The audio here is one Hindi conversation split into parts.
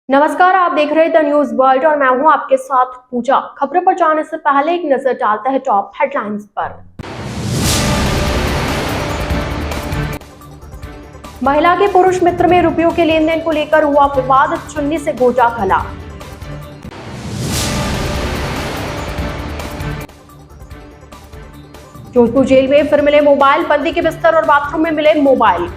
नमस्कार, आप देख रहे हैं द न्यूज वर्ल्ड और मैं हूं आपके साथ पूजा। खबरों पर जाने से पहले एक नजर डालते हैं टॉप हेडलाइंस पर। महिला के पुरुष मित्र में रुपयों के लेन देन को लेकर हुआ विवाद, चुन्नी से गोजा गला। जोधपुर जेल में फिर मिले मोबाइल, बंदी के बिस्तर और बाथरूम में मिले मोबाइल।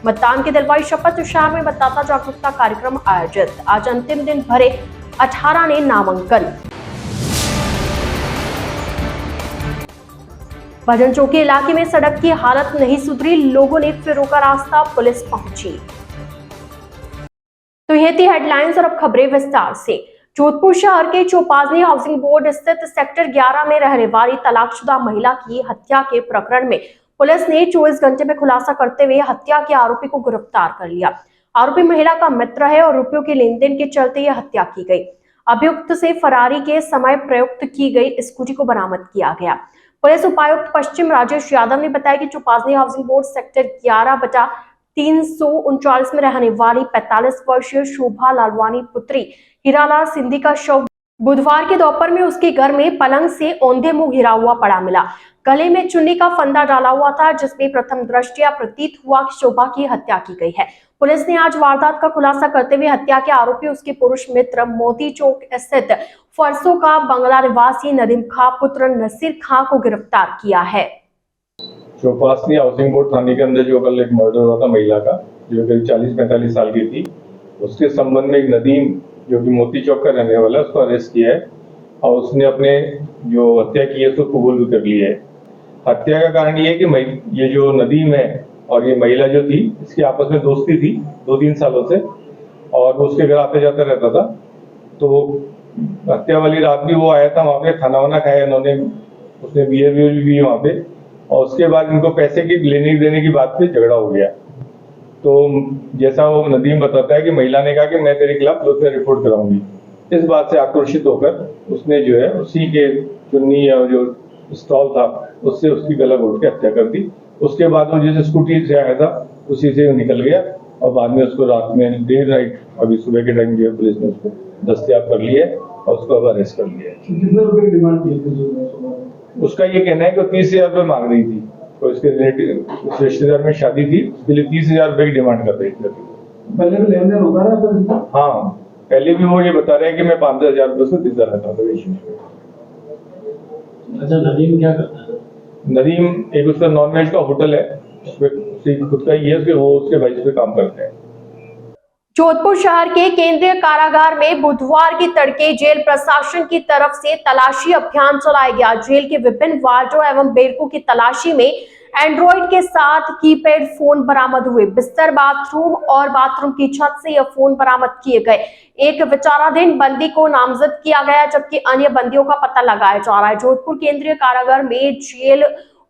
मतदान की दिलवाई शपथ, शहर में मतदाता जागरूकता कार्यक्रम आयोजित। आज अंतिम दिन भरे 18 ने नामांकन। भजन चौकी इलाके में सड़क की हालत नहीं सुधरी, लोगों ने फिर रोका रास्ता, पुलिस पहुंची। तो ये थी हेडलाइंस और अब खबरें विस्तार से। जोधपुर शहर के चौपाजनी हाउसिंग बोर्ड स्थित सेक्टर 11 में रहने वाली तलाकशुदा महिला की हत्या के प्रकरण में पुलिस ने 24 घंटे में खुलासा करते हुए हत्या के आरोपी को गिरफ्तार कर लिया। आरोपी महिला का मित्र है और रुपयों के लेन देन के चलते यह हत्या की गई। अभियुक्त से फरारी के समय प्रयुक्त की गई स्कूटी को बरामद किया गया। पुलिस उपायुक्त पश्चिम राजेश यादव ने बताया कि चौपाजनी हाउसिंग बोर्ड सेक्टर 11/339 में रहने वाली 45 वर्षीय शोभा लालवानी पुत्री हीरालाल सिंधी का शव बुधवार के दोपहर में उसके घर में पलंग से औंधे मुंह घिरा हुआ पड़ा मिला। गले में चुन्नी का फंदा डाला हुआ था, जिसमें प्रथम दृष्टया प्रतीत हुआ कि शोभा की हत्या की गई है। पुलिस ने आज वारदात का खुलासा करते हुए हत्या के आरोपी उसके पुरुष मित्र मोती चौक स्थित फरसों का बंगला निवासी नदीम खां पुत्र नसीर खां को गिरफ्तार किया है। चौपासनी हाउसिंग बोर्ड थाने के अंदर जो कल एक मर्डर हुआ था महिला का, जो करीब 40-45 साल की थी, उसके संबंध में एक नदीम जो कि मोती चौक का रहने वाला है, उसको अरेस्ट किया है और उसने अपने जो हत्या की है उसको कबूल भी कर लिया है। हत्या का कारण ये है कि ये जो नदीम है और ये महिला जो थी, इसकी आपस में दोस्ती थी 2-3 सालों से और वो उसके घर आते जाते रहता था। तो हत्या वाली रात भी वो आया था वहाँ पे, खाना वाना खाया इन्होंने, उसने बियर भी वहाँ पे, और उसके बाद इनको पैसे की लेने देने की बात पे झगड़ा हो गया। तो जैसा वो नदीम बताता है कि महिला ने कहा कि मैं तेरे खिलाफ पुलिस में रिपोर्ट कराऊंगी। इस बात से आक्रोशित होकर उसने जो है उसी के चुन्नी या जो स्टॉल था उससे उसकी गला घोट के हत्या कर दी। उसके बाद वो जिस स्कूटी से आया था उसी से निकल गया और बाद में उसको रात में देर रात अभी सुबह के टाइम जो है पुलिस ने उसको दस्तयाब कर लिया है और उसको अब अरेस्ट कर लिया है। कितने रुपए की डिमांड की थी? उसका ये कहना है कि 30,000 रुपये मांग रही थी, तो इसके रिलेटिव उस रिश्तेदार में शादी थी, उसके लिए 30,000 रुपये की डिमांड कर रही थी। पहले भी लेन देन होता रहा? हाँ, पहले भी वो ये बता रहे हैं कि मैं 5,000 रुपये उसको देता रहता था। अच्छा, नदीम क्या करता है? नदीम एक उसका नॉनवेज का होटल है, उसमें खुद का ही है, वो उसके भाई पे काम करते हैं। जोधपुर शहर के केंद्रीय कारागार में बुधवार की तड़के जेल प्रशासन की तरफ से तलाशी अभियान चलाया गया। जेल के विभिन्न वार्डों एवं बैरकों की तलाशी में एंड्रॉइड के साथ कीपैड फोन बरामद हुए। बिस्तर, बाथरूम और बाथरूम की छत से यह फोन बरामद किए गए। एक विचाराधीन बंदी को नामजद किया गया, जबकि अन्य बंदियों का पता लगाया जा रहा है। जोधपुर केंद्रीय कारागार में जेल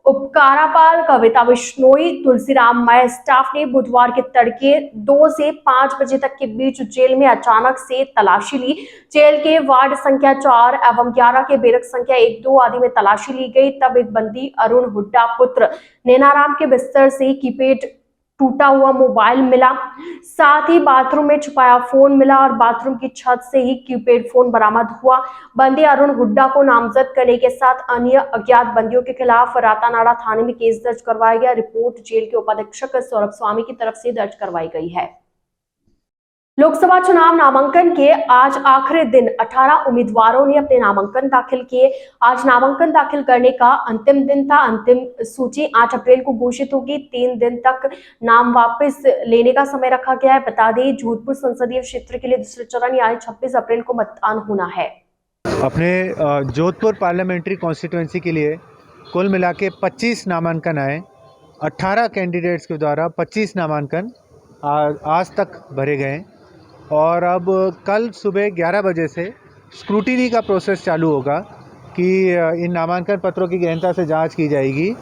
उपकारापाल कविता बिश्नोई, तुलसीराम मय स्टाफ ने बुधवार के तड़के 2 से 5 बजे तक के बीच जेल में अचानक से तलाशी ली। जेल के वार्ड संख्या 4 एवं 11 के बैरक संख्या 1, 2 आदि में तलाशी ली गई। तब एक बंदी अरुण हुड्डा पुत्र नैनाराम के बिस्तर से कीपैड टूटा हुआ मोबाइल मिला, साथ ही बाथरूम में छुपाया फोन मिला और बाथरूम की छत से ही कीपैड फोन बरामद हुआ। बंदी अरुण हुड्डा को नामजद करने के साथ अन्य अज्ञात बंदियों के खिलाफ रातानाड़ा थाने में केस दर्ज करवाया गया। रिपोर्ट जेल के उपाधीक्षक सौरभ स्वामी की तरफ से दर्ज करवाई गई है। लोकसभा चुनाव नामांकन के आज आखिरी दिन 18 उम्मीदवारों ने अपने नामांकन दाखिल किए। आज नामांकन दाखिल करने का अंतिम दिन था। अंतिम सूची 8 अप्रैल को घोषित होगी। 3 दिन तक नाम वापस लेने का समय रखा गया है। बता दें, जोधपुर संसदीय क्षेत्र के लिए दूसरे चरण यानी 26 अप्रैल को मतदान होना है। अपने जोधपुर पार्लियामेंट्री कॉन्स्टिट्यूंसी के लिए कुल मिला के 25 नामांकन आए। 18 कैंडिडेट्स के द्वारा 25 नामांकन आज तक भरे गए और अब कल सुबह 11 बजे से स्क्रूटिनी का प्रोसेस चालू होगा कि इन नामांकन पत्रों की गहनता से जांच की जाएगी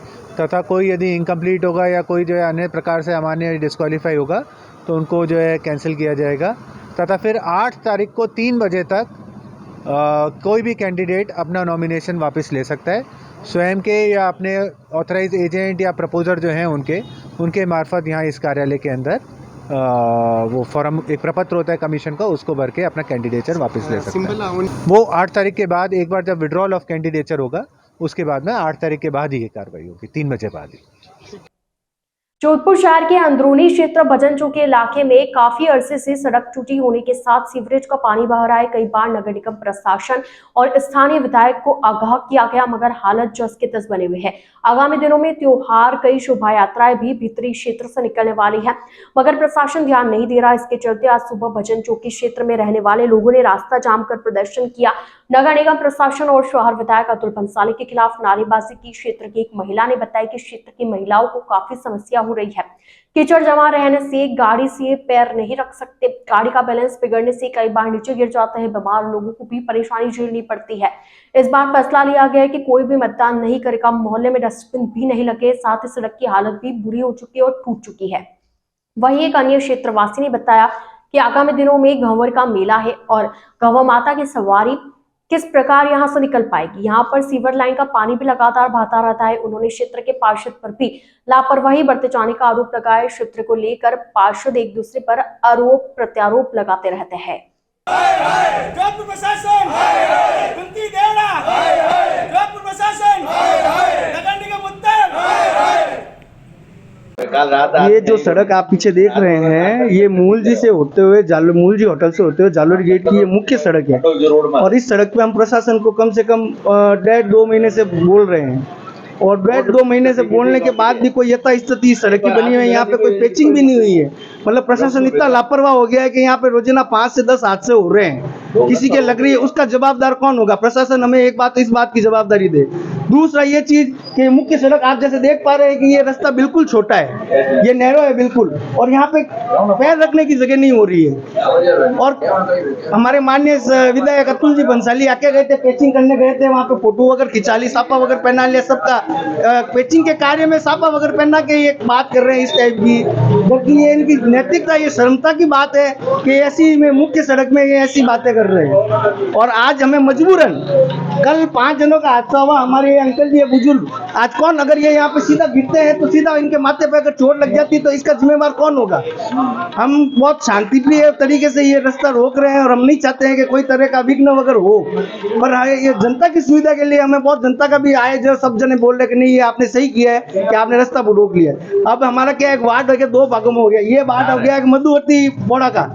तथा कोई यदि इनकम्प्लीट होगा या कोई जो है अन्य प्रकार से अमान्य डिस्क्वालीफाई होगा तो उनको जो है कैंसिल किया जाएगा तथा फिर 8 तारीख को 3 बजे तक कोई भी कैंडिडेट अपना नॉमिनेशन वापस ले सकता है स्वयं के या अपने ऑथराइज एजेंट या प्रपोजर जो हैं उनके मार्फत यहाँ इस कार्यालय के अंदर वो फॉर्म, एक प्रपत्र होता है कमीशन का, उसको भर के अपना कैंडिडेचर वापस ले सकते हैं। वो 8 तारीख के बाद, एक बार जब विड्रॉल ऑफ कैंडिडेचर होगा उसके बाद में 8 तारीख के बाद ही ये कार्रवाई होगी, 3 बजे बाद ही। जोधपुर शहर के अंदरूनी क्षेत्र भजन चौक के इलाके में काफी अरसे से सड़क टूटी होने के साथ सीवरेज का पानी बह रहा है। कई बार नगर निगम प्रशासन और स्थानीय विधायक को आगाह किया गया, मगर हालत जस के तस बने हुए है। आगामी दिनों में त्योहार, कई शोभा यात्राएं भी भीतरी क्षेत्र से निकलने वाली है, मगर प्रशासन ध्यान नहीं दे रहा। इसके चलते आज सुबह भजन चौक क्षेत्र में रहने वाले लोगों ने रास्ता जाम कर प्रदर्शन किया। नगर निगम प्रशासन और शहर विधायक अतुल भंसाली के खिलाफ नारेबाजी की। क्षेत्र की एक महिला ने बताया कि क्षेत्र की महिलाओं को काफी समस्या हो रही है। कीचड़ जमा रहने से गाड़ी से पैर नहीं रख सकते, गाड़ी का बैलेंस बिगड़ने से कई बार नीचे गिर जाते हैं। बीमार लोगों को भी परेशानी झेलनी पड़ती है। इस बार फैसला लिया गया है कि कोई भी मतदान नहीं करेगा। मोहल्ले में डस्टबिन भी नहीं लगे, साथ ही सड़क की हालत भी बुरी हो चुकी है और टूट चुकी है। वहीं एक अन्य क्षेत्रवासी ने बताया कि आगामी दिनों में घंवर का मेला है और गंवा माता की सवारी किस प्रकार यहां से निकल पाएगी। यहां पर सीवर लाइन का पानी भी लगातार बहता रहता है। उन्होंने क्षेत्र के पार्षद पर भी लापरवाही बरते जाने का आरोप लगाया। क्षेत्र को लेकर पार्षद एक दूसरे पर आरोप प्रत्यारोप लगाते रहते हैं। जोधपुर प्रशासन कुंती देवड़ा, जोधपुर प्रशासन नगर निगम उत्तर। ये जो सड़क आप पीछे देख रहे हैं, ये मूल जी से होते हुए मूल जी होटल से होते हुए जालोरी गेट की ये मुख्य सड़क है। और इस सड़क पे हम प्रशासन को कम से कम 1.5-2 महीने से बोल रहे हैं, और 1.5-2 महीने से बोलने के बाद भी कोई यथास्थिति सड़क की बनी हुई है। यहाँ पे कोई पैचिंग भी नहीं हुई है। मतलब प्रशासन इतना लापरवाह हो गया है कि यहाँ पे रोजाना 5 से 10 हादसे हो रहे हैं। किसी के लग रही है, उसका जवाबदार कौन होगा? प्रशासन हमें इस बात की जवाबदारी दे। दूसरा ये चीज कि मुख्य सड़क आप जैसे देख पा रहे हैं कि ये रास्ता बिल्कुल छोटा है, ये नैरो है बिल्कुल, और यहाँ पे पैर रखने की जगह नहीं हो रही है। और हमारे माननीय विधायक अतुल जी भंसाली आके गए थे, पैचिंग करने गए थे, वहाँ पे फोटो वगैरह खिंचा ली, सापा वगैरह पहना लिया सबका। पैचिंग के कार्य में सापा वगैरह पहना के ये बात कर रहे हैं इस टाइप की, जबकि ये इनकी नैतिकता, ये शर्मता की बात है कि ऐसी में मुख्य सड़क में ये ऐसी बातें कर रहे हैं। और आज हमें मजबूरन, कल 5 जनों का हादसा हुआ, हमारे अंकल जी बुजुर्ग, आज कौन, अगर ये यहाँ पे सीधा गिरते हैं तो सीधा इनके माथे पे अगर चोट लग जाती तो इसका जिम्मेवार कौन होगा? हम बहुत शांतिप्रिय तरीके से ये रास्ता रोक रहे हैं और हम नहीं चाहते हैं कि कोई तरह का विघ्न वगैरह हो, पर ये जनता की सुविधा के लिए हमें बहुत जनता का भी आए, जो सब जने बोल रहे कि नहीं ये आपने सही किया है कि आपने रास्ता रोक लिया। अब हमारा क्या, एक वार्ड हो गया 2 भागों में हो गया। ये वार्ड हो गया एक मधुवर्ती बोड़ा का,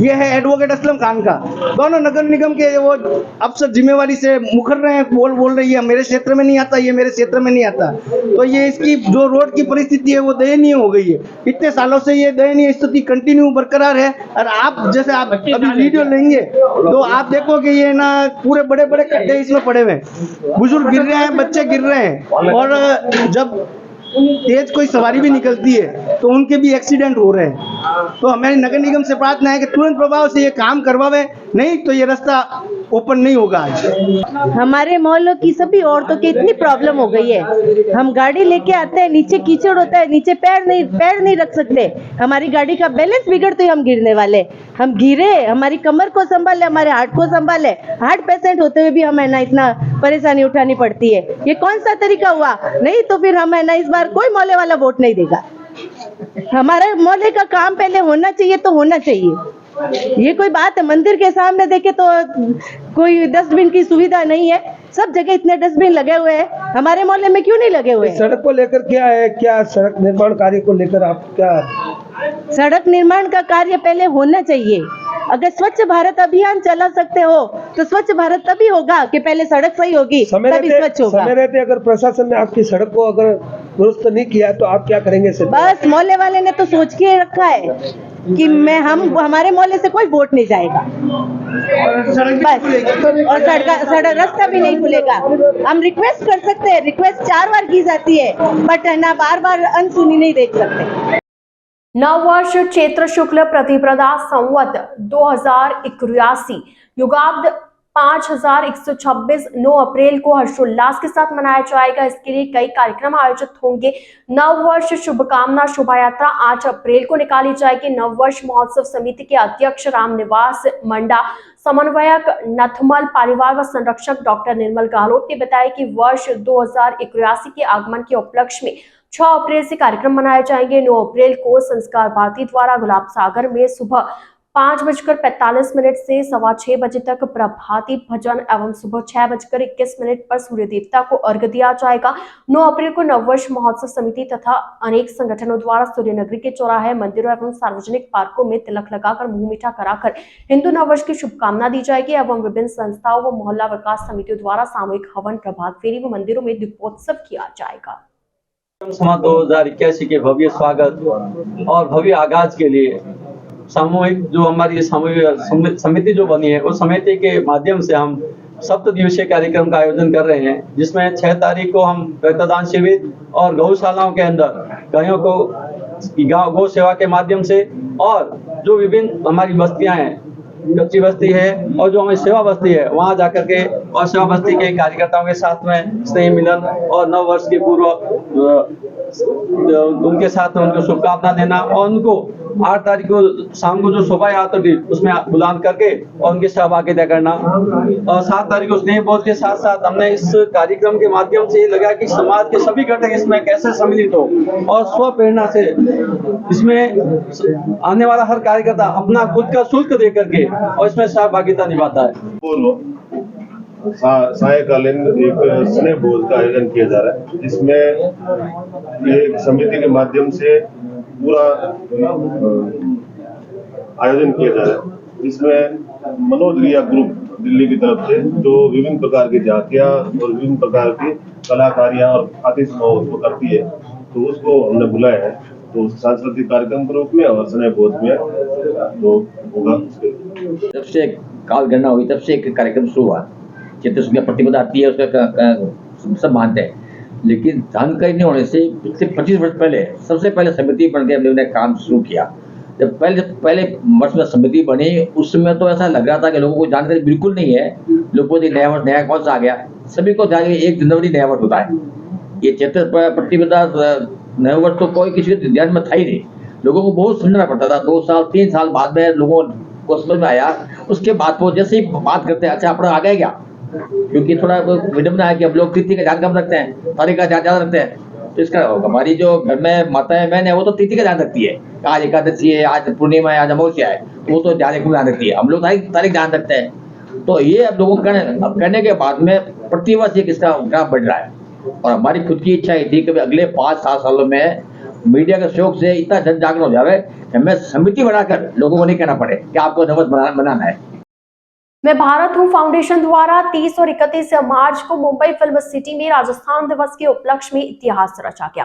ये है एडवोकेट असलम खान का। दोनों नगर निगम के वो अफसर जिम्मेवारी से मुखर रहे हैं, बोल रही है मेरे क्षेत्र में नहीं आता, ये मेरे क्षेत्र में नहीं आता। तो ये इसकी जो रोड की परिस्थिति है वो दयनीय हो गई है। इतने सालों से ये दयनीय स्थिति कंटिन्यू बरकरार है। और आप जैसे आप अभी वीडियो लेंगे तो आप देखोगे ये ना पूरे बड़े बड़े गड्ढे इसमें पड़े हुए हैं, बुजुर्ग गिर रहे हैं, बच्चे गिर रहे हैं, और जब तेज कोई सवारी भी निकलती है तो उनके भी एक्सीडेंट हो रहे हैं। तो हमारी नगर निगम से प्रार्थना है कि तुरंत प्रभाव से ये काम करवावे, नहीं तो ये रास्ता ओपन नहीं होगा। आज हमारे मोहल्लों की सभी औरतों की इतनी प्रॉब्लम हो गई है, हम गाड़ी लेके आते हैं, नीचे कीचड़ होता है, नीचे पैर नहीं रख सकते, हमारी गाड़ी का बैलेंस बिगड़ते ही हम गिरने वाले, हम गिरे, हमारी कमर को संभाले, हमारे हार्ट को संभाले, हार्ट पेशेंट होते हुए भी हमें ना इतना परेशानी उठानी पड़ती है। ये कौन सा तरीका हुआ? नहीं तो फिर हमें ना इस बार कोई मोहल्ले वाला वोट नहीं देगा। हमारे मोहल्ले का काम पहले होना चाहिए तो होना चाहिए। ये कोई बात है? मंदिर के सामने देखे तो कोई डस्टबिन की सुविधा नहीं है, सब जगह इतने डस्टबिन लगे हुए हैं, हमारे मोहल्ले में क्यों नहीं लगे हुए? सड़क को लेकर क्या है, क्या सड़क निर्माण कार्य को लेकर आप क्या? सड़क निर्माण का कार्य पहले होना चाहिए। अगर स्वच्छ भारत अभियान चला सकते हो तो स्वच्छ भारत तभी होगा कि पहले सड़क सही होगी तभी स्वच्छ होगा। समय रहते अगर प्रशासन ने आपकी सड़क को अगर दुरुस्त नहीं किया तो आप क्या करेंगे? बस मोहल्ले वाले ने तो सोच के रखा है कि हमारे मोहल्ले से कोई वोट नहीं जाएगा, बस, और सड़क रास्ता भी नहीं खुलेगा। हम रिक्वेस्ट कर सकते हैं, रिक्वेस्ट 4 बार की जाती है, बट ना बार अनसुनी नहीं देख सकते। नववर्ष चैत्र शुक्ल प्रतिपदा संवत 2081 युगाब्द 5126 9 अप्रैल को हर्षोल्लास के साथ मनाया जाएगा। इसके लिए कई कार्यक्रम आयोजित होंगे। नव वर्ष शुभकामना शोभा यात्रा 8 अप्रैल को निकाली जाएगी। नव वर्ष महोत्सव समिति के अध्यक्ष रामनिवास मंडा, समन्वयक नथमल पालीवाल व संरक्षक डॉक्टर निर्मल गहलोत ने बताया कि वर्ष 2081 के आगमन के उपलक्ष्य में 6 अप्रैल से कार्यक्रम मनाए जाएंगे। 9 अप्रैल को संस्कार भारती द्वारा गुलाब सागर में सुबह 5:45 से 6:15 बजे तक प्रभाती भजन एवं सुबह 6:21 पर सूर्य देवता को अर्घ्य दिया जाएगा। 9 अप्रैल को नववर्ष महोत्सव समिति तथा अनेक संगठनों द्वारा सूर्य नगरी के चौराहे, मंदिरों एवं सार्वजनिक पार्कों में तिलक लगाकर मुंह मीठा कराकर हिंदू नववर्ष की शुभकामना दी जाएगी एवं विभिन्न संस्थाओं व मोहल्ला विकास समितियों द्वारा सामूहिक हवन, प्रभात फेरी व मंदिरों में दीपोत्सव किया जाएगा। समा 2081 के भव्य स्वागत और भव्य आगाज के लिए सामूहिक जो हमारी सामूहिक समिति जो बनी है, उस समिति के माध्यम से हम 7 दिवसीय कार्यक्रम का आयोजन कर रहे हैं, जिसमें 6 तारीख को हम रक्तदान शिविर और गौशालाओं के अंदर गायों को गौ सेवा के माध्यम से, और जो विभिन्न हमारी बस्तियां हैं, कच्ची बस्ती है और जो हमारी सेवा बस्ती है, वहां जाकर के और सेवा बस्ती के कार्यकर्ताओं के साथ में स्नेह मिलन और नव वर्ष के पूर्व उनके साथ में उनको शुभकामना देना और उनको 8 तारीख को शाम को जो शोभा यात्रा थी उसमें बुलान करके और उनकी सहभागिता करना, और 7 तारीख को स्नेह बोध के साथ साथ हमने इस कार्यक्रम के माध्यम से ये लगा कि समाज के सभी घटक इसमें कैसे सम्मिलित हो और स्व प्रेरणा से इसमें आने वाला हर कार्यकर्ता अपना खुद का शुल्क दे करके और इसमें सहभागिता निभाता है। सायकालीन एक स्नेह भोज का आयोजन किया जा रहा है, जिसमें एक समिति के माध्यम से पूरा आयोजन किया जा रहा है, जिसमें मनोज रिया ग्रुप दिल्ली की तरफ से जो विभिन्न प्रकार की झांकियां और विभिन्न प्रकार की कलाकारियां और आतिशबाजी उसको करती है, तो उसको हमने बुलाया है। तो सांस्कृतिक कार्यक्रम के रूप में और स्नेह भोज में तो होगा। जब से काल गणना हुई तब से एक कार्यक्रम शुरू हुआ, चित्र प्रतिबद्ध आती है, उसका सब मानते हैं, लेकिन जानकारी नहीं होने से पिछले 25 वर्ष पहले सबसे पहले समिति बन के हम लोगों ने काम शुरू किया। जब पहले वर्ष में समिति बनी, उस समय तो ऐसा लग रहा था कि लोगों को जानकारी बिल्कुल नहीं है। लोगों को नया वर्ष नया कौन सा आ गया, सभी को ध्यान 1 जनवरी नया वर्ष होता है। ये चित्र प्रतिबद्ध नया वर्ष तो कोई किसी के ध्यान में था ही नहीं, लोगों को बहुत समझना पड़ता था। 2 साल 3 साल बाद में लोगों को समझ में आया। उसके बाद वो जैसे ही बात करते हैं, अच्छा अपना आ गया क्या, क्योंकि थोड़ा विडम्बना है कि हम लोग तिथि का ध्यान कम रखते हैं, तारीख का ध्यान ज्यादा रखते हैं। तो इसका हमारी जो घर में माताएं बहन है वो तो तिथि का ध्यान रखती है, आज एकादशी है, आज पूर्णिमा है, आज अमावस्या है, वो तो ध्यान रखती है। हम लोग तारीख ध्यान रखते हैं। तो ये अब लोगों को कहने के बाद में प्रतिवर्ष एक इसका ग्राफ बढ़ रहा है। और हमारी खुद की इच्छा थी कि अगले 5-7 सालों में मीडिया के सहयोग से इतना जन जागरण हो जाए कि हमें समिति बनाकर लोगों को नहीं कहना पड़े कि आपको नववर्ष बनाना है। मैं भारत हूं फाउंडेशन द्वारा 30 और 31 मार्च को मुंबई फिल्म सिटी में राजस्थान दिवस के उपलक्ष्य में इतिहास रचा गया।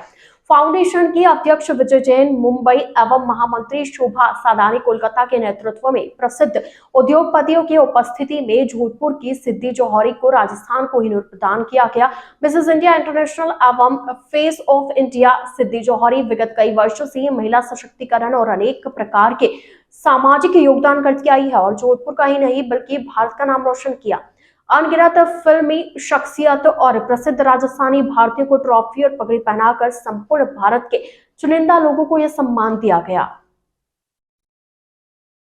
फाउंडेशन के अध्यक्ष विजय जैन मुंबई एवं महामंत्री शोभा सादानी कोलकाता के नेतृत्व में प्रसिद्ध उद्योगपतियों की उपस्थिति में जोधपुर की सिद्धि जौहरी को राजस्थान को हिनूर प्रदान किया गया। मिसेस इंडिया इंटरनेशनल एवं फेस ऑफ इंडिया सिद्धि जौहरी विगत कई वर्षों से महिला सशक्तिकरण और अनेक प्रकार के सामाजिक योगदान करती आई है और जोधपुर का ही नहीं बल्कि भारत का नाम रोशन किया। अनगिनत फिल्मी शख्सियत और प्रसिद्ध राजस्थानी भारतीयों को ट्रॉफी और पगड़ी पहनाकर संपूर्ण भारत के चुनिंदा लोगों को यह सम्मान दिया गया।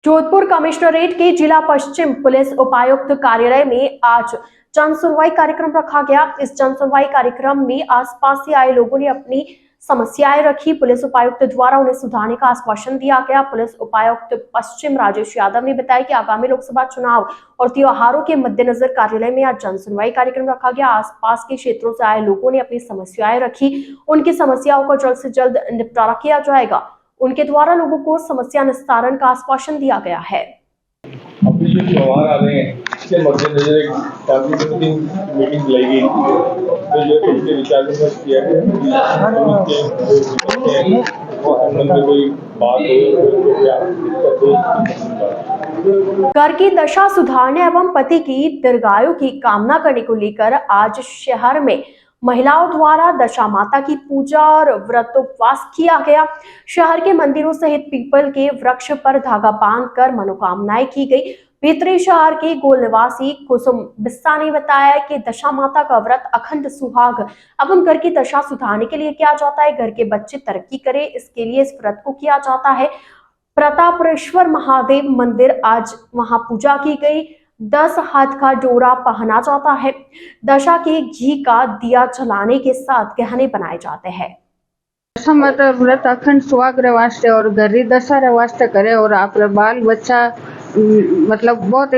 जोधपुर कमिश्नरेट के जिला पश्चिम पुलिस उपायुक्त कार्यालय में आज जन सुनवाई कार्यक्रम रखा गया। इस जन सुनवाई कार्यक्रम में आसपास से आए लोगों ने अपनी समस्याएं रखी। पुलिस उपायुक्त द्वारा उन्हें सुधारने का आश्वासन दिया गया। पुलिस उपायुक्त पश्चिम राजेश यादव ने बताया कि आगामी लोकसभा चुनाव और त्योहारों के मद्देनजर कार्यालय में आज जन सुनवाई कार्यक्रम रखा गया। आसपास के क्षेत्रों से आए लोगों ने अपनी समस्याएं रखी। उनकी समस्याओं का जल्द से जल्द निपटारा किया जाएगा। उनके द्वारा लोगों को समस्या निस्तारण का आश्वासन दिया गया है। अपने जो त्योहार आ रहे हैं इसके मद्देनजर एक कैबिनेट मीटिंग बुलाई गई, तो जो उनके विचार विमर्श किया गया संबंध में कोई बात हो। घर की दशा सुधारने एवं पति की दीर्घायु की कामना करने को लेकर आज शहर में महिलाओं द्वारा दशा माता की पूजा और व्रत उपवास किया गया। शहर के मंदिरों सहित पीपल के वृक्ष पर धागा बांधकर मनोकामनाएं की गई। भीतरी शहर के गोल निवासी कुसुम बिस्सा ने बताया कि दशा माता का व्रत अखंड सुहाग एवं घर की दशा सुधारने के लिए किया जाता है। घर के बच्चे तरक्की करें, इसके लिए इस व्रत को किया जाता है। प्रतापेश्वर महादेव मंदिर आज वहां पूजा की गई। 10 हाथ का डोरा पहना जाता है। दशा के घी का दिया जलाने के साथ गहने बनाए जाते हैं। दशा माता व्रत अखंड सुहाग रे वास्ते और घरी दशा रे वास्ते करे और आप बाल बच्चा मतलब बहुत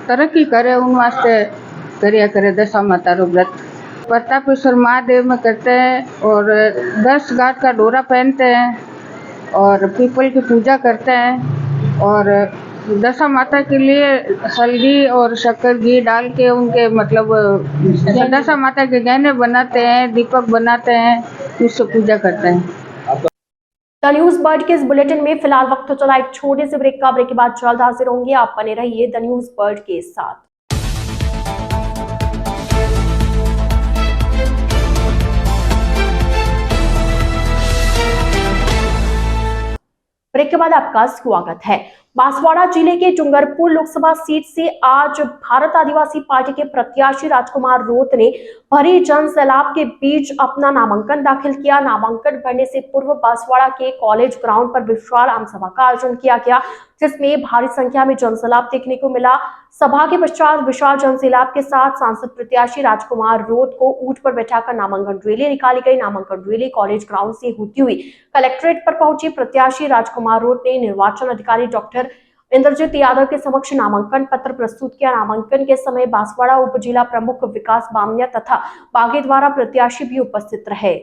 तरक्की करे उन वास्ते करिया करे दशा माता रो व्रत। प्रतापेश्वर महादेव में करते हैं और 10 गांठ का डोरा पहनते हैं और पीपल की पूजा करते हैं और दशा माता के लिए हल्दी और शक्कर घी डाल के उनके मतलब दशा माता के गहने बनाते हैं, दीपक बनाते हैं, उससे पूजा करते हैं। द न्यूज बर्ड के इस बुलेटिन में फिलहाल वक्त तो चला एक छोटे से ब्रेक का। ब्रेक के बाद जल्द हाजिर होंगे। आप बने रहिए द न्यूज बर्ड के साथ। ब्रेक के बाद आपका स्वागत है। बांसवाड़ा जिले के डूंगरपुर लोकसभा सीट से आज भारत आदिवासी पार्टी के प्रत्याशी राजकुमार रोत ने भरी जन सैलाब के बीच अपना नामांकन दाखिल किया। नामांकन भरने से पूर्व बांसवाड़ा के कॉलेज ग्राउंड पर विशाल आमसभा का आयोजन किया गया, जिसमें भारी संख्या में जनसैलाब देखने को मिला। सभा के पश्चात विशाल जनसैलाब के साथ सांसद प्रत्याशी राजकुमार रोत को ऊंट पर बैठाकर नामांकन रैली निकाली गई। नामांकन रैली कॉलेज ग्राउंड से होती हुई कलेक्ट्रेट पर पहुंची। प्रत्याशी राजकुमार रोत ने निर्वाचन अधिकारी डॉक्टर इंद्रजीत यादव के समक्ष नामांकन पत्र प्रस्तुत किया। नामांकन के समय बांसवाड़ा उप जिला प्रमुख विकास बामनिया तथा बागेद्वारा प्रत्याशी भी उपस्थित रहे।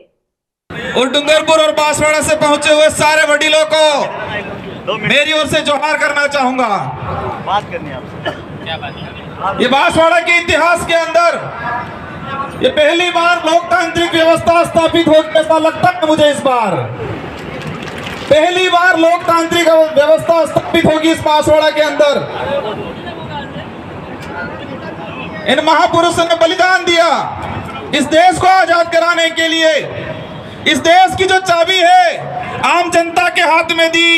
और डूंगरपुर और बांसवाड़ा से पहुंचे हुए सारे वडीलों को मेरी ओर से जोहार करना चाहूंगा। बात करनी आपसे। ये बांसवाड़ा के इतिहास के अंदर ये पहली बार लोकतांत्रिक व्यवस्था स्थापित होगी, ऐसा लगता है मुझे। इस बार पहली बार लोकतांत्रिक व्यवस्था स्थापित होगी इस बांसवाड़ा के अंदर। इन महापुरुषों ने बलिदान दिया इस देश को आजाद कराने के लिए। इस देश की जो चाबी है आम जनता के हाथ में दी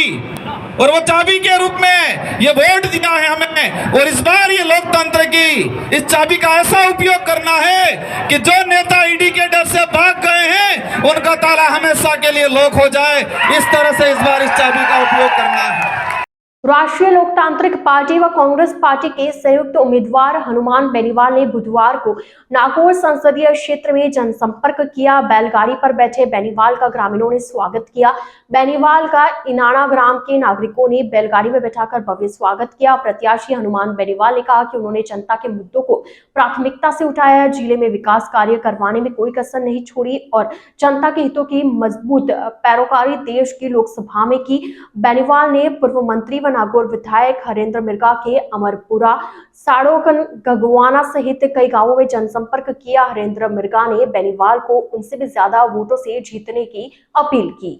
और वो चाबी के रूप में ये वोट दिया है हमें। और इस बार ये लोकतंत्र की इस चाबी का ऐसा उपयोग करना है कि जो नेता ईडी के डर से भाग गए हैं उनका ताला हमेशा के लिए लॉक हो जाए। इस तरह से इस बार इस चाबी का उपयोग करना है। राष्ट्रीय लोकतांत्रिक पार्टी व कांग्रेस पार्टी के संयुक्त उम्मीदवार हनुमान बेनीवाल ने बुधवार को नागौर संसदीय क्षेत्र में जनसंपर्क किया। बैलगाड़ी पर बैठे बेनीवाल का ग्रामीणों ने स्वागत किया। बेनीवाल का इनाना ग्राम के नागरिकों ने बैलगाड़ी में बैठाकर भव्य स्वागत किया। प्रत्याशी हनुमान बेनीवाल ने कहा कि उन्होंने जनता के मुद्दों को प्राथमिकता से उठाया, जिले में विकास कार्य करवाने में कोई कसर नहीं छोड़ी और जनता के हितों की मजबूत पैरोकारी देश की लोकसभा में की। बेनीवाल ने पूर्व मंत्री व नागौर विधायक हरेंद्र मिर्गा के अमरपुरा, साड़ोकन, गगवाना सहित कई गांवों में जनसंपर्क किया। हरेंद्र मिर्गा ने बेनीवाल को उनसे भी ज्यादा वोटों से जीतने की अपील की।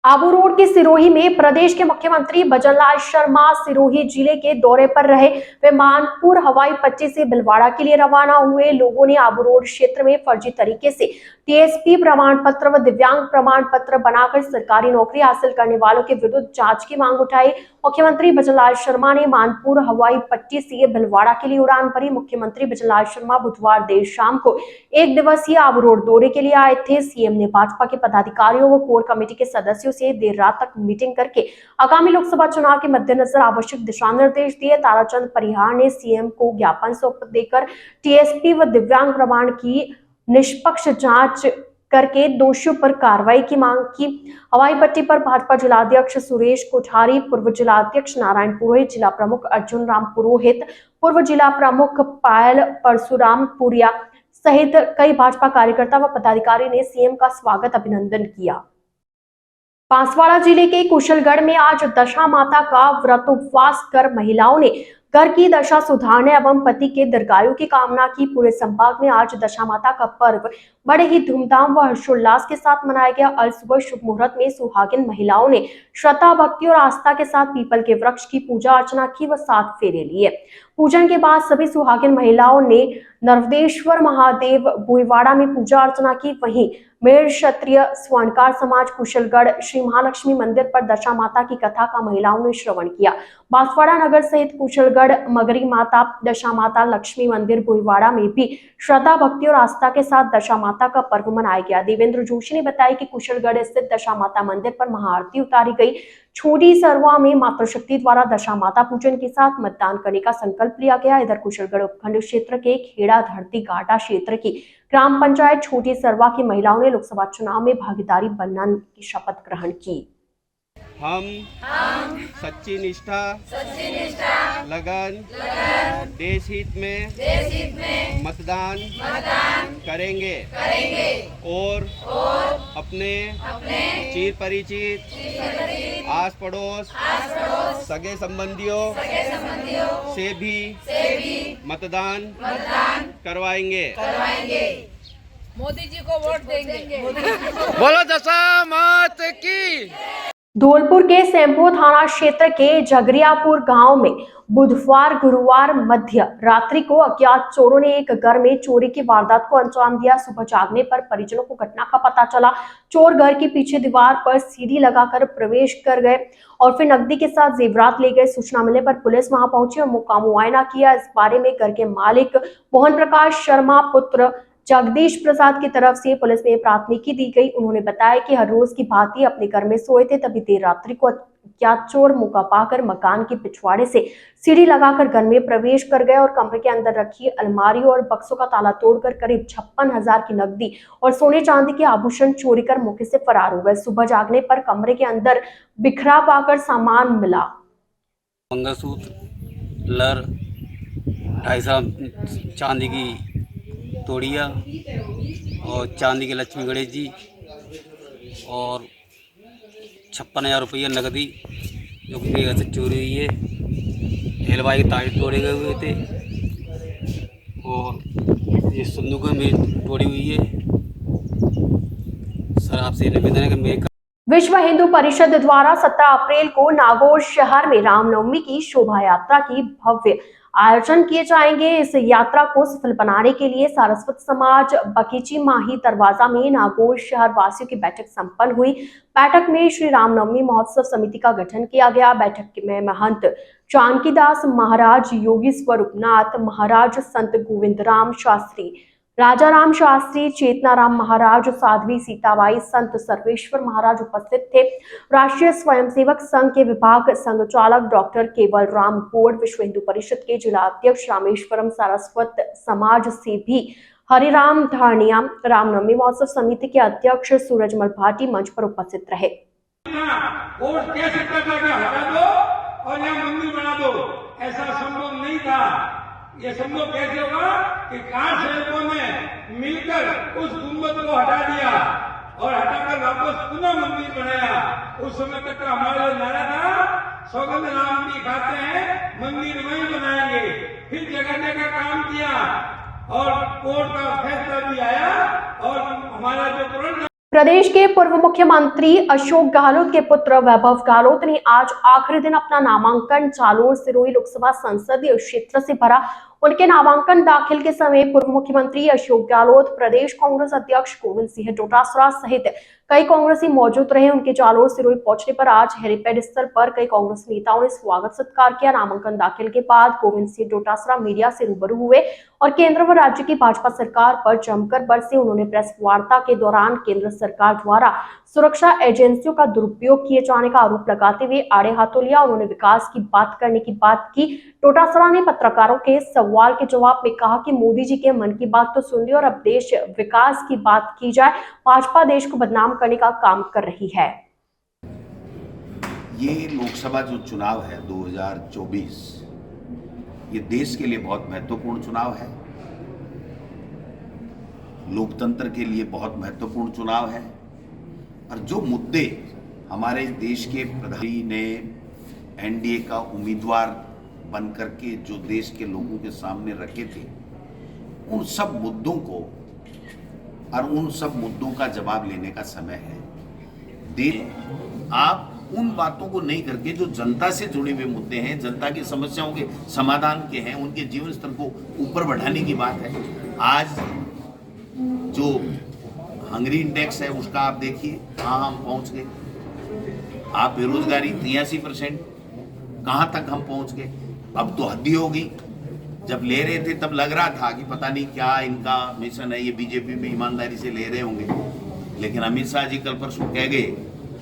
आबू रोड के सिरोही में प्रदेश के मुख्यमंत्री भजनलाल शर्मा सिरोही जिले के दौरे पर रहे। वे मानपुर हवाई पट्टी से भिलवाड़ा के लिए रवाना हुए। लोगों ने आबू रोड क्षेत्र में फर्जी तरीके से टीएसपी प्रमाण पत्र व दिव्यांग प्रमाण पत्र बनाकर सरकारी नौकरी हासिल करने वालों के विरुद्ध जांच की मांग उठाई। मुख्यमंत्री भजनलाल शर्मा ने मानपुर हवाई पट्टी से भिलवाड़ा के लिए उड़ान भरी। मुख्यमंत्री भजनलाल शर्मा बुधवार देर शाम को 1 दिवसीय आबू रोड दौरे के लिए आए थे। सीएम ने भाजपा के पदाधिकारियों व कोर कमेटी के सदस्यों से देर रात तक मीटिंग करके आगामी लोकसभा चुनाव के मद्देनजर आवश्यक दिशा निर्देश दिए। ताराचंद परिहार ने सीएम को ज्ञापन सौंप देकर टीएसपी व दिव्यांग प्रमाण की निष्पक्ष जांच करके दोषियों पर कार्रवाई की मांग की। हवाई पट्टी पर भाजपा जिलाध्यक्ष सुरेश कोठारी, पूर्व जिलाध्यक्ष नारायण पुरोहित, जिला प्रमुख अर्जुन राम पुरोहित, पूर्व जिला प्रमुख पायल परशुराम पुरिया सहित कई भाजपा कार्यकर्ता व पदाधिकारी ने सीएम का स्वागत अभिनंदन किया। बांसवाड़ा जिले के कुशलगढ़ में आज दशा माता का व्रत उपवास कर महिलाओं ने घर की दशा सुधारने एवं पति के दीर्घायु की कामना की। पूरे संभाग में आज दशा माता का पर्व बड़े ही धूमधाम व हर्षोल्लास के साथ मनाया गया। आज सुबह शुभ मुहूर्त में सुहागिन महिलाओं ने श्रद्धा, भक्ति और आस्था के साथ पीपल के वृक्ष की पूजा अर्चना की व 7 फेरे लिए। पूजन के बाद सभी सुहागिन महिलाओं ने नर्वदेश्वर महादेव भुईवाड़ा में पूजा अर्चना की। वहीं मेर क्षत्रिय स्वर्णकार समाज कुशलगढ़ श्री महालक्ष्मी मंदिर पर दशा माता की कथा का महिलाओं ने श्रवण किया। बांसवाड़ा नगर सहित कुशलगढ़ मगरी माता दशा माता लक्ष्मी मंदिर भुईवाड़ा में भी श्रद्धा भक्ति और आस्था के साथ दशा माता का पर्व मनाया गया। देवेंद्र जोशी ने बताया कि कुशलगढ़ स्थित दशा माता मंदिर पर महाआरती उतारी गई। छोटी सरवा में मातृशक्ति द्वारा दशा माता पूजन के साथ मतदान करने का संकल्प लिया गया। इधर कुशलगढ़ उपखंड क्षेत्र के खेड़ा धरती घाटा क्षेत्र की ग्राम पंचायत छोटी सरवा की महिलाओं ने लोकसभा चुनाव में भागीदारी बनने की शपथ ग्रहण की। हम सच्ची निष्ठा लगन देश हित में मतदान करेंगे और अपने चिर परिचित आस पड़ोस सगे संबंधियों से भी मतदान करवाएंगे। मोदी जी को वोट देंगे। बोलो दशा मात की। धौलपुर के सेम्पो थाना क्षेत्र के जगरियापुर गांव में बुधवार गुरुवार मध्य रात्रि को अज्ञात चोरों ने एक घर में चोरी की वारदात को अंजाम दिया। सुबह जागने पर परिजनों को घटना का पता चला। चोर घर के पीछे दीवार पर सीढ़ी लगाकर प्रवेश कर गए और फिर नकदी के साथ जेवरात ले गए। सूचना मिलने पर पुलिस वहां पहुंची और मौका मुआयना किया। इस बारे में घर के मालिक मोहन प्रकाश शर्मा पुत्र जगदीश प्रसाद की तरफ से पुलिस में प्राथमिकी दी गई। उन्होंने बताया कि हर रोज की भांति अपने घर में सोए थे, तभी देर रात्रि को अज्ञात चोर मौका पाकर मकान के पिछवाड़े से सीढ़ी लगाकर घर में प्रवेश कर गए और कमरे के अंदर रखी अलमारी और बक्सों का ताला तोड़कर करीब 56,000 की नकदी और सोने चांदी के आभूषण चोरी कर मौके से फरार हो गए। सुबह जागने पर कमरे के अंदर बिखरा पाकर सामान मिला। मंगलसूत्र, लर, 2.5 चांदी की तोड़िया और चांदी के लक्ष्मी गणेश जी और 56,000 रुपये नकदी जो कि मेरे घर से चोरी हुई है। हेलवाई के तार तोड़े गए हुए थे और ये संदूक में तोड़ी हुई है। सर आपसे निवेदन है कि मेरे विश्व हिंदू परिषद द्वारा 17 अप्रैल को नागौर शहर में रामनवमी की शोभा यात्रा की भव्य आयोजन किए जाएंगे। इस यात्रा को सफल बनाने के लिए सारस्वत समाज बकीची माही दरवाजा में नागौर शहर वासियों की बैठक संपन्न हुई। बैठक में श्री रामनवमी महोत्सव समिति का गठन किया गया। बैठक में महंत जानकीदास महाराज, योगी स्वरूपनाथ महाराज, संत गोविंद राम शास्त्री, राजा राम शास्त्री, चेतना राम महाराज, साध्वी सीताबाई, संत सर्वेश्वर महाराज उपस्थित थे। राष्ट्रीय स्वयंसेवक संघ के विभाग संघ चालक डॉक्टर केवल राम गौड़, विश्व हिंदू परिषद के जिला अध्यक्ष रामेश्वरम सारस्वत समाज से भी हरिराम धारणिया, रामनवमी महोत्सव समिति के अध्यक्ष सूरजमल भाटी मंच पर उपस्थित रहे। और यहाँ मंदिर बना दो, ऐसा संभव नहीं था। ये संभव कैसे होगा कि कार सेवकों ने मिलकर उस गुंबद को हटा दिया और हटाकर वापस पुनः मंदिर बनाया। उस समय तक का हमारा जो नारा था, सौगंध राम की खाते हैं मंदिर वहीं बनाएंगे। फिर जगह जगह काम किया और कोर्ट का फैसला भी आया और हमारा जो पुराना प्रदेश के पूर्व मुख्यमंत्री अशोक गहलोत के पुत्र वैभव गहलोत ने आज आखिरी दिन अपना नामांकन जालोर सिरोही लोकसभा संसदीय क्षेत्र से भरा। उनके नामांकन दाखिल के समय पूर्व मुख्यमंत्री अशोक गहलोत, प्रदेश कांग्रेस अध्यक्ष गोविंद सिंह डोटासरा सहित कई कांग्रेसी मौजूद रहे। उनके जालोर सिरोही पहुंचने पर आज हेलीपैड स्थल पर कई कांग्रेस नेताओं ने स्वागत सत्कार किया। नामांकन दाखिल के बाद गोविंद सिंह डोटासरा मीडिया से रूबरू हुए और केंद्र व राज्य की भाजपा सरकार पर जमकर बरसे। उन्होंने प्रेस वार्ता के दौरान केंद्र सरकार द्वारा सुरक्षा एजेंसियों का दुरुपयोग किए जाने का आरोप लगाते हुए आड़े हाथों लिया। उन्होंने विकास की बात करने की बात की। डोटासरा ने पत्रकारों के सवाल के जवाब में कहा कि मोदी जी के मन की बात तो सुन ली और अब देश विकास की बात की जाए। भाजपा देश को बदनाम करने का काम कर रही है। ये लोकसभा जो चुनाव है 2024, ये देश के लिए बहुत महत्वपूर्ण चुनाव है, लोकतंत्र के लिए बहुत महत्वपूर्ण चुनाव है। और जो मुद्दे हमारे देश के प्रधानमंत्री ने एनडीए का उम्मीदवार बनकर के जो देश के लोगों के सामने रखे थे, उन सब मुद्दों को और उन सब मुद्दों का जवाब लेने का समय है। आप उन बातों को नहीं करके जो जनता से जुड़े हुए मुद्दे हैं, जनता की समस्याओं के समाधान के हैं, उनके जीवन स्तर को ऊपर बढ़ाने की बात है। आज जो हंगरी इंडेक्स है उसका आप देखिए कहाँ हम पहुंच गए। आप बेरोजगारी 83%, कहाँ तक हम पहुंच गए। अब तो हद ही होगी। जब ले रहे थे तब लग रहा था कि पता नहीं क्या इनका मिशन है, ये बीजेपी में ईमानदारी से ले रहे होंगे, लेकिन अमित शाह जी कल परसों कह गए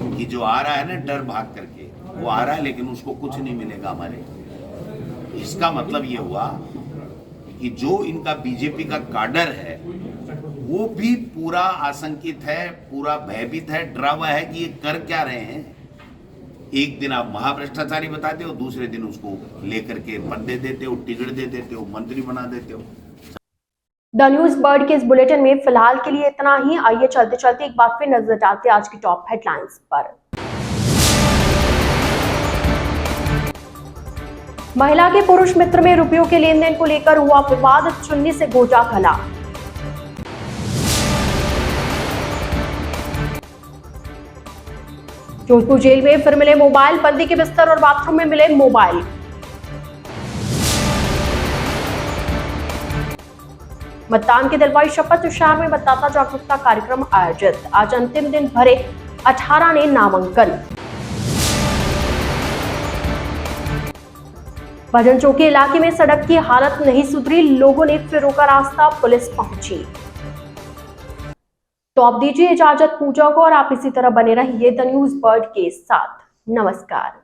कि जो आ रहा है ना डर भाग करके, वो आ रहा है लेकिन उसको कुछ नहीं मिलेगा हमारे। इसका मतलब ये हुआ कि जो इनका बीजेपी का काडर है वो भी पूरा आशंकित है, पूरा भयभीत है, डरा हुआ है कि ये कर क्या रहे हैं। एक दिन आप महाभ्रष्टाचारी बताते हो, दूसरे दिन उसको लेकर के पद दे देते हो, टिकट दे देते हो, मंत्री बना देते हो। द न्यूज बर्ड के इस बुलेटिन में फिलहाल के लिए इतना ही। आइए चलते चलते एक बार फिर नजर डालते हैं आज की टॉप हेडलाइंस पर। महिला के पुरुष मित्र में रुपयों के लेन देन को लेकर हुआ विवाद, चुन्नी से गोजा खला। जोधपुर जेल में फिर मिले मोबाइल, बंदी के बिस्तर और बाथरूम में मिले मोबाइल। मतदान की दिलवाई शपथ, शहर में मतदाता जागरूकता कार्यक्रम आयोजित। आज अंतिम दिन भरे 18 ने नामांकन। भजन चौकी इलाके में सड़क की हालत नहीं सुधरी, लोगों ने फिर रोका रास्ता, पुलिस पहुंची। तो अब दीजिए इजाजत पूजा को और आप इसी तरह बने रहिए द न्यूज बर्ड के साथ। नमस्कार।